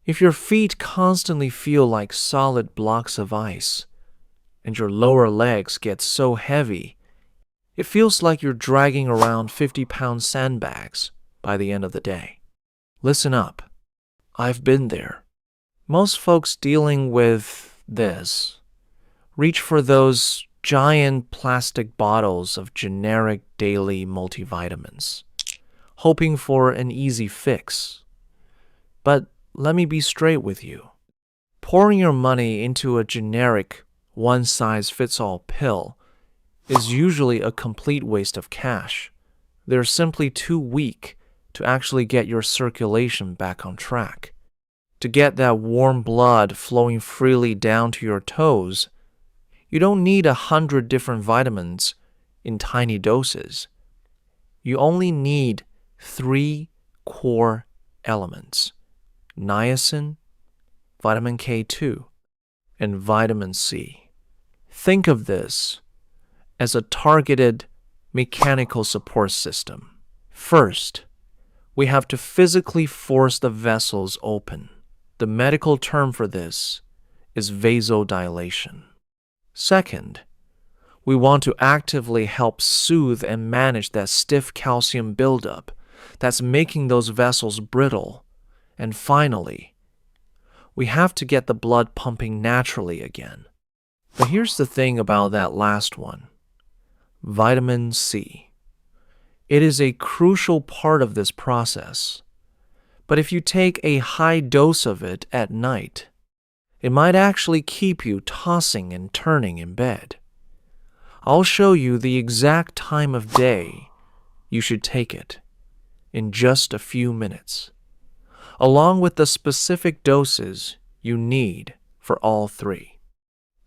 If your feet constantly feel like solid blocks of ice, and your lower legs get so heavy, it feels like you're dragging around 50-pound sandbags by the end of the day. Listen up. I've been there. Most folks dealing with this reach for those giant plastic bottles of generic daily multivitamins, hoping for an easy fix. But let me be straight with you. Pouring your money into a generic one-size-fits-all pill is usually a complete waste of cash. They're simply too weak to actually get your circulation back on track. To get that warm blood flowing freely down to your toes, you don't need 100 different vitamins in tiny doses. You only need 3 core elements: niacin, vitamin K2, and vitamin C. Think of this as a targeted mechanical support system. First, we have to physically force the vessels open. The medical term for this is vasodilation. Second, we want to actively help soothe and manage that stiff calcium buildup that's making those vessels brittle. And finally, we have to get the blood pumping naturally again. But here's the thing about that last one: vitamin C. It is a crucial part of this process. But if you take a high dose of it at night, it might actually keep you tossing and turning in bed. I'll show you the exact time of day you should take it in just a few minutes, along with the specific doses you need for all 3.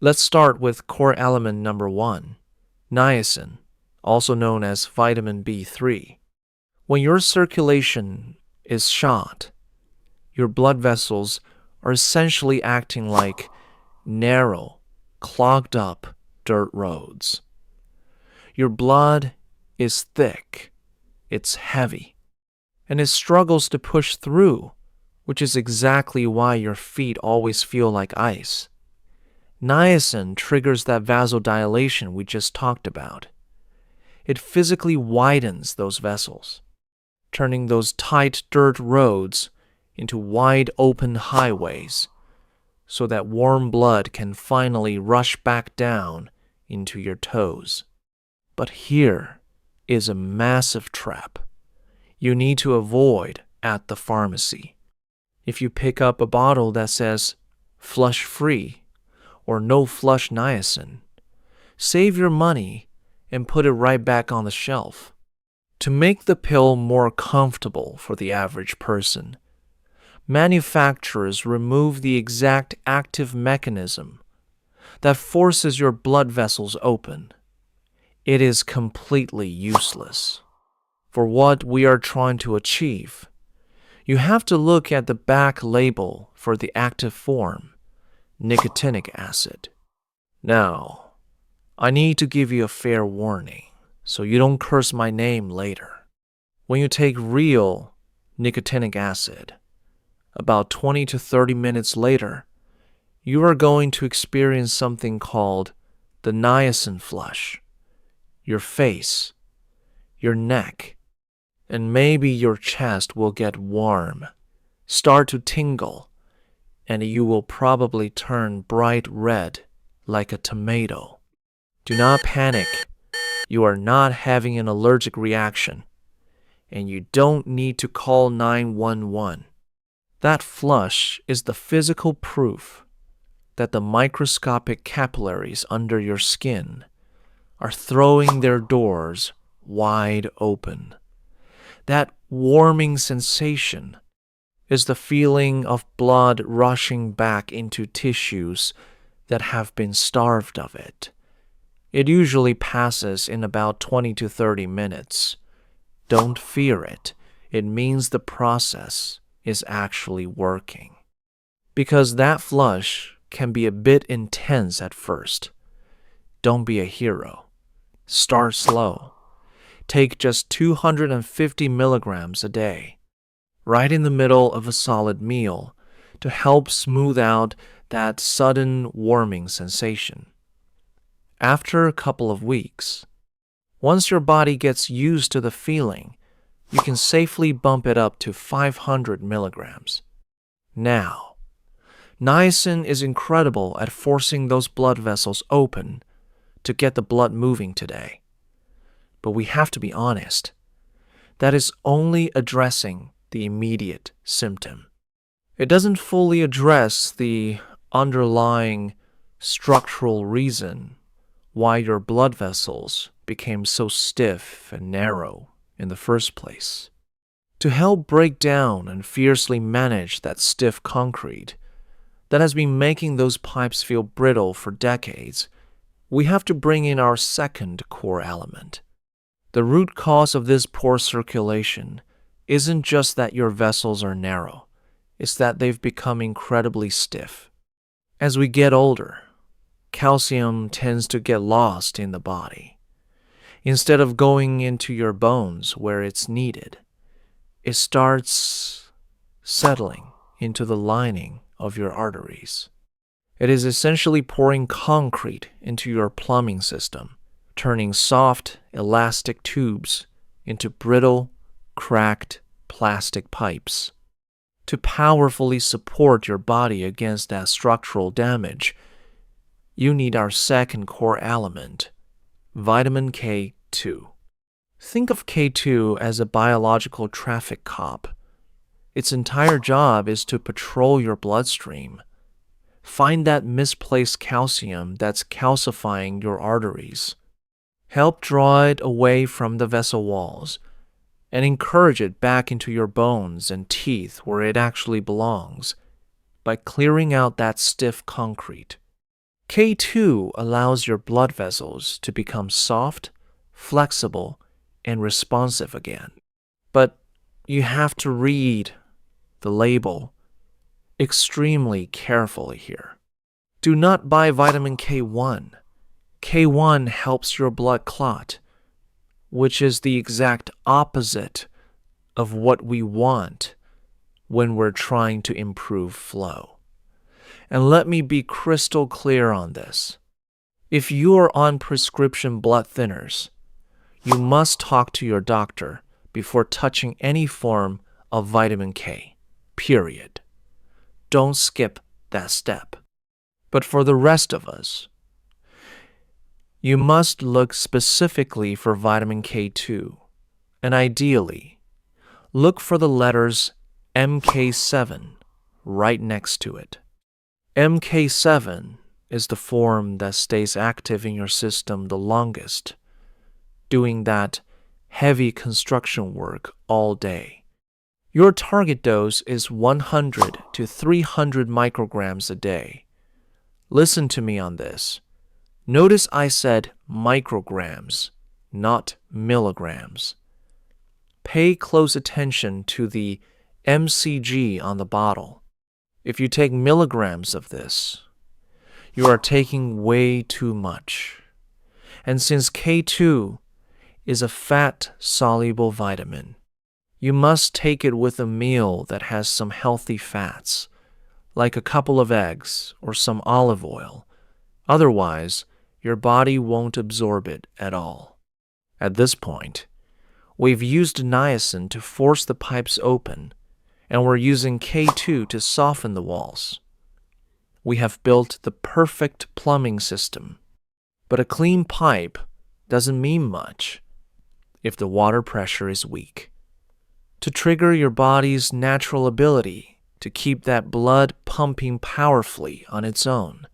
Let's start with core element number 1, niacin, also known as vitamin B3. When your circulation is shot, your blood vessels are essentially acting like narrow, clogged up dirt roads. Your blood is thick, it's heavy, and it struggles to push through, which is exactly why your feet always feel like ice. Niacin triggers that vasodilation we just talked about. It physically widens those vessels, turning those tight dirt roads into wide open highways so that warm blood can finally rush back down into your toes. But here is a massive trap you need to avoid at the pharmacy. If you pick up a bottle that says flush free or no flush niacin, save your money and put it right back on the shelf. To make the pill more comfortable for the average person, manufacturers remove the exact active mechanism that forces your blood vessels open. It is completely useless. For what we are trying to achieve, you have to look at the back label for the active form, nicotinic acid. Now, I need to give you a fair warning so you don't curse my name later. When you take real nicotinic acid, about 20 to 30 minutes later, you are going to experience something called the niacin flush. Your face, your neck, and maybe your chest will get warm, start to tingle, and you will probably turn bright red like a tomato. Do not panic. You are not having an allergic reaction, and you don't need to call 911. That flush is the physical proof that the microscopic capillaries under your skin are throwing their doors wide open. That warming sensation is the feeling of blood rushing back into tissues that have been starved of it. It usually passes in about 20 to 30 minutes. Don't fear it. It means the process is actually working. Because that flush can be a bit intense at first. Don't be a hero. Start slow. Take just 250 milligrams a day, right in the middle of a solid meal, to help smooth out that sudden warming sensation. After a couple of weeks, once your body gets used to the feeling, you can safely bump it up to 500 milligrams. Now, niacin is incredible at forcing those blood vessels open to get the blood moving today. But we have to be honest, that is only addressing the immediate symptom. It doesn't fully address the underlying structural reason why your blood vessels became so stiff and narrow in the first place. To help break down and fiercely manage that stiff concrete that has been making those pipes feel brittle for decades, we have to bring in our second core element. The root cause of this poor circulation isn't just that your vessels are narrow, it's that they've become incredibly stiff. As we get older, calcium tends to get lost in the body. Instead of going into your bones where it's needed, it starts settling into the lining of your arteries. It is essentially pouring concrete into your plumbing system, turning soft, elastic tubes into brittle, cracked plastic pipes. To powerfully support your body against that structural damage, you need our second core element, vitamin K2. Think of K2 as a biological traffic cop. Its entire job is to patrol your bloodstream, find that misplaced calcium that's calcifying your arteries, help draw it away from the vessel walls, and encourage it back into your bones and teeth where it actually belongs by clearing out that stiff concrete. K2 allows your blood vessels to become soft, flexible, and responsive again. But you have to read the label extremely carefully here. Do not buy vitamin K1. K1 helps your blood clot, which is the exact opposite of what we want when we're trying to improve flow. And let me be crystal clear on this. If you are on prescription blood thinners, you must talk to your doctor before touching any form of vitamin K, period. Don't skip that step. But for the rest of us, you must look specifically for vitamin K2, and ideally, look for the letters MK7 right next to it. MK7 is the form that stays active in your system the longest, doing that heavy construction work all day. Your target dose is 100 to 300 micrograms a day. Listen to me on this. Notice I said micrograms, not milligrams. Pay close attention to the mcg on the bottle. If you take milligrams of this, you are taking way too much. And since K2 is a fat-soluble vitamin, you must take it with a meal that has some healthy fats, like a couple of eggs or some olive oil. Otherwise, your body won't absorb it at all. At this point, we've used niacin to force the pipes open, and we're using K2 to soften the walls. We have built the perfect plumbing system, but a clean pipe doesn't mean much if the water pressure is weak. To trigger your body's natural ability to keep that blood pumping powerfully on its own,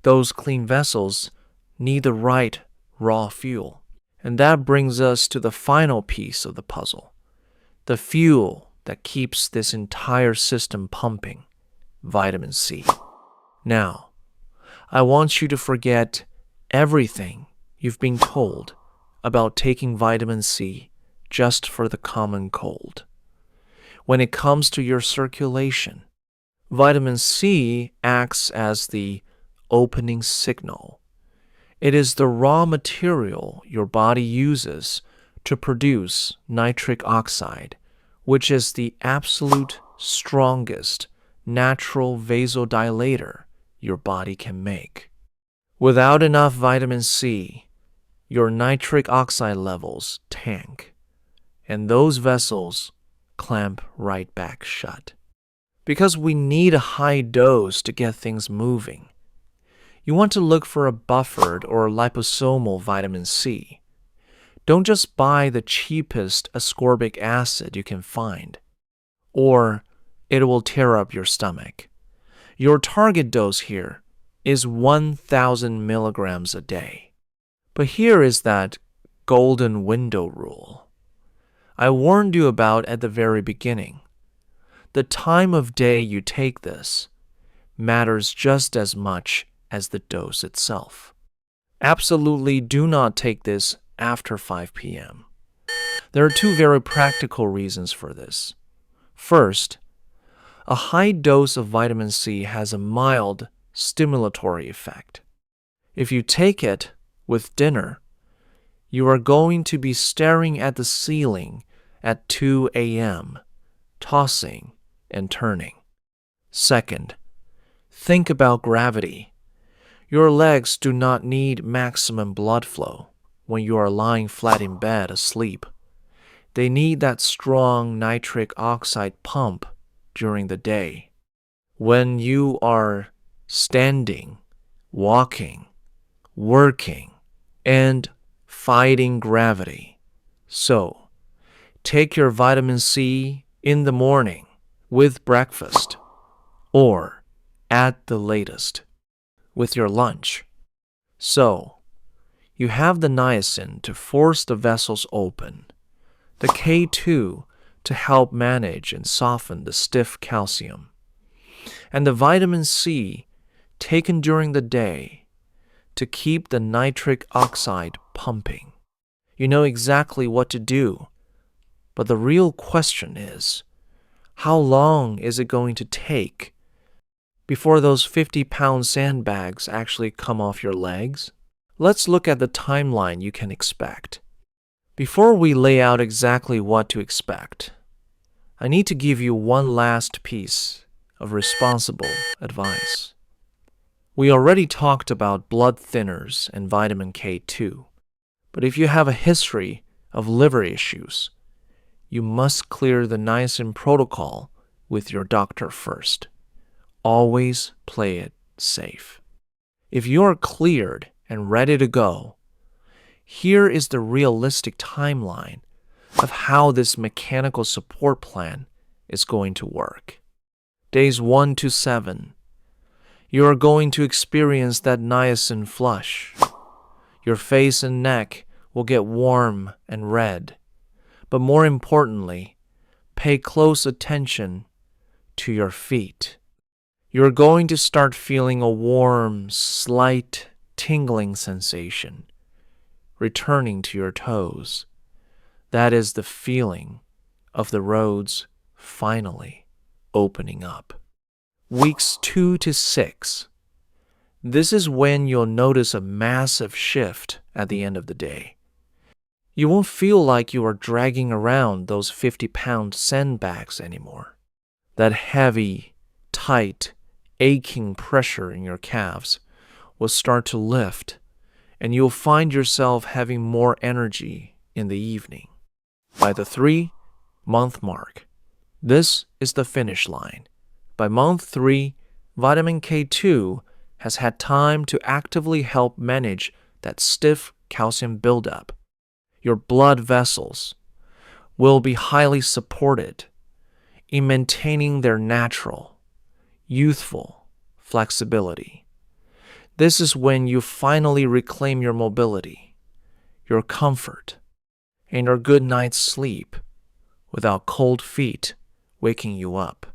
those clean vessels need the right raw fuel. And that brings us to the final piece of the puzzle, the fuel that keeps this entire system pumping, vitamin C. Now, I want you to forget everything you've been told about taking vitamin C just for the common cold. When it comes to your circulation, vitamin C acts as the opening signal. It is the raw material your body uses to produce nitric oxide, which is the absolute strongest natural vasodilator your body can make. Without enough vitamin C, your nitric oxide levels tank, and those vessels clamp right back shut. Because we need a high dose to get things moving, you want to look for a buffered or liposomal vitamin C. Don't just buy the cheapest ascorbic acid you can find, or it will tear up your stomach. Your target dose here is 1,000 milligrams a day. But here is that golden window rule I warned you about at the very beginning. The time of day you take this matters just as much as the dose itself. Absolutely do not take this after 5 p.m. There are two very practical reasons for this. First, a high dose of vitamin C has a mild stimulatory effect. If you take it with dinner, you are going to be staring at the ceiling at 2 a.m., tossing and turning. Second, think about gravity. Your legs do not need maximum blood flow when you are lying flat in bed asleep. They need that strong nitric oxide pump during the day. When you are standing, walking, working, and fighting gravity. So, take your vitamin C in the morning with breakfast, or at the latest with your lunch. So, you have the niacin to force the vessels open, the K2 to help manage and soften the stiff calcium, and the vitamin C taken during the day to keep the nitric oxide pumping. You know exactly what to do, but the real question is, how long is it going to take before those 50-pound sandbags actually come off your legs? Let's look at the timeline you can expect. Before we lay out exactly what to expect, I need to give you one last piece of responsible advice. We already talked about blood thinners and vitamin K2, but if you have a history of liver issues, you must clear the niacin protocol with your doctor first. Always play it safe. If you are cleared and ready to go, here is the realistic timeline of how this mechanical support plan is going to work. Days 1 to 7, you are going to experience that niacin flush. Your face and neck will get warm and red, but more importantly, pay close attention to your feet. You're going to start feeling a warm, slight tingling sensation returning to your toes. That is the feeling of the roads finally opening up. Weeks 2 to 6. This is when you'll notice a massive shift at the end of the day. You won't feel like you are dragging around those 50-pound sandbags anymore. That heavy, tight, aching pressure in your calves will start to lift, and you'll find yourself having more energy in the evening. By the 3-month mark, this is the finish line. By month 3, vitamin K2 has had time to actively help manage that stiff calcium buildup. Your blood vessels will be highly supported in maintaining their natural, youthful flexibility. This is when you finally reclaim your mobility, your comfort, and your good night's sleep without cold feet waking you up.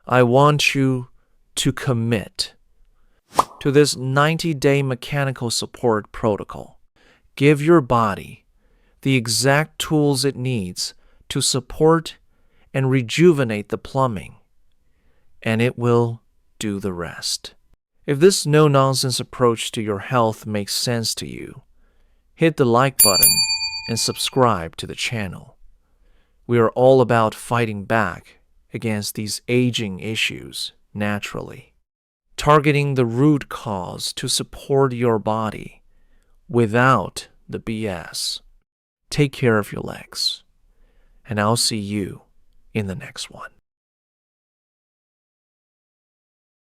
I want you to commit to this 90-day mechanical support protocol. Give your body the exact tools it needs to support and rejuvenate the plumbing, and it will do the rest. If this no-nonsense approach to your health makes sense to you, hit the like button and subscribe to the channel. We are all about fighting back against these aging issues naturally, targeting the root cause to support your body without the BS. Take care of your legs, and I'll see you in the next one.